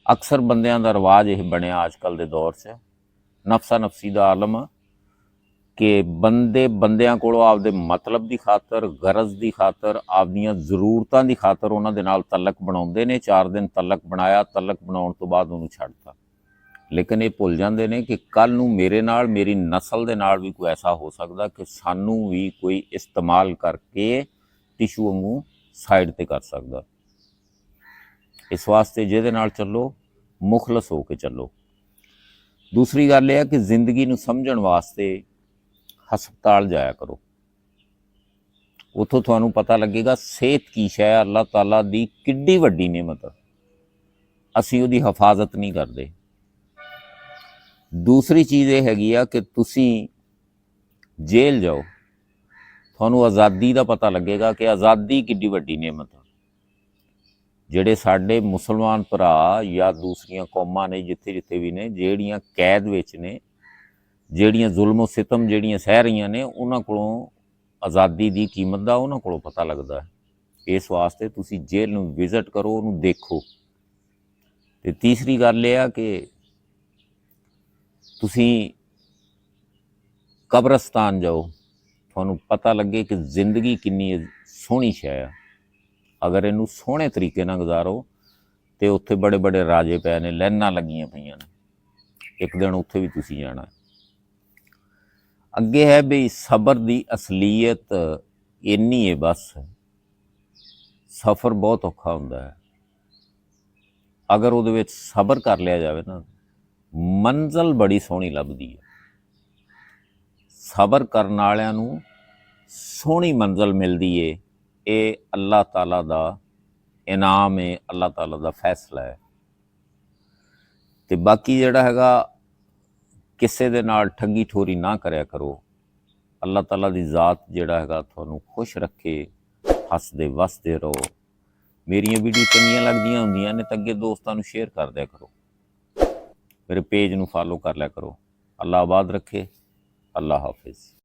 अक्सर बंदियां दा रिवाज यह बनया अजकल के दौर च नफसा नफसी का आलम कि बंदे बंदियां कोलों आपदे मतलब की खातर गरज की खातर आपदियां जरूरतां की खातर उन्हां दे नाल तलक बनाउंदे ने। 4 दिन तलक बनाया, तलक बनाउण तो बाद उन्होंने छड्डता, लेकिन ये भुल जाते हैं कि कल नूं मेरे नाल मेरी नस्ल दे नाल भी कोई ऐसा हो सकता कि सानू भी कोई इस्तेमाल करके टिशू वांगू साइड ते कर सकता। इस वास्ते जिहदे नाल चलो मुखलस हो के चलो। दूसरी गल यह है कि जिंदगी नूं समझण वास्ते हस्पताल जाया करो, उतों तुहानूं पता लगेगा सेहत की शै अल्लाह ताला दी किड्डी वड्डी नेमत, असीं उहदी हिफाजत नहीं करते। दूसरी चीज़ ये हैगी आ कि तुसीं जेल जाओ, तुहानूं आज़ादी का पता लगेगा कि आज़ादी किड्डी वड्डी नेमत आ। ਜਿਹੜੇ ਸਾਡੇ मुसलमान भरा या दूसरिया कौमां ने जिथे जिथे भी ने ਜਿਹੜੀਆਂ कैद विच ने, ਜਿਹੜੀਆਂ जुल्म सितम ਜਿਹੜੀਆਂ सह रही ने, उन्हां कोलों आज़ादी की कीमत का उन्हां कोलों पता लगता है। इस वास्ते तुसीं जेल नूं विजिट करो, उन्होंने देखो। तो तीसरी गल यह कि तुसीं कब्रस्तान जाओ, तुहानूं पता लगे कि जिंदगी कितनी सोहनी शै आ। अगर इनू सोहने तरीके नाल गुजारो तो उत्थे बड़े बड़े राजे पै ने, लाइनां लगियां पईयां ने, एक दिन उत्थे भी तुसीं जाना। अगे है भी सबर की असलीयत इन्नी है, बस सफ़र बहुत औखा हुंदा है। अगर उहदे विच सबर कर लिया जाए ना, मंजिल बड़ी सोहनी लभदी है। सबर करन वालियां नूं सोहनी मंजिल मिलदी है। ये अल्लाह ताला दा इनाम है, अल्लाह ताला दा फैसला है। तो बाकी जिहड़ा हैगा किसी दे नाल ठगी ठोरी ना करया करो। अल्लाह ताला दी ज़ात जिहड़ा हैगा तुहानूं खुश रखे, हसदे वसदे रहो। मेरियां वीडियो चंगियां लगदियां हुंदियां ने तो अगे दोस्तां नूं शेयर कर दिया करो, मेरे पेज नूं फॉलो कर लिया करो। अल्लाह आबाद रखे। अल्लाह हाफिज़।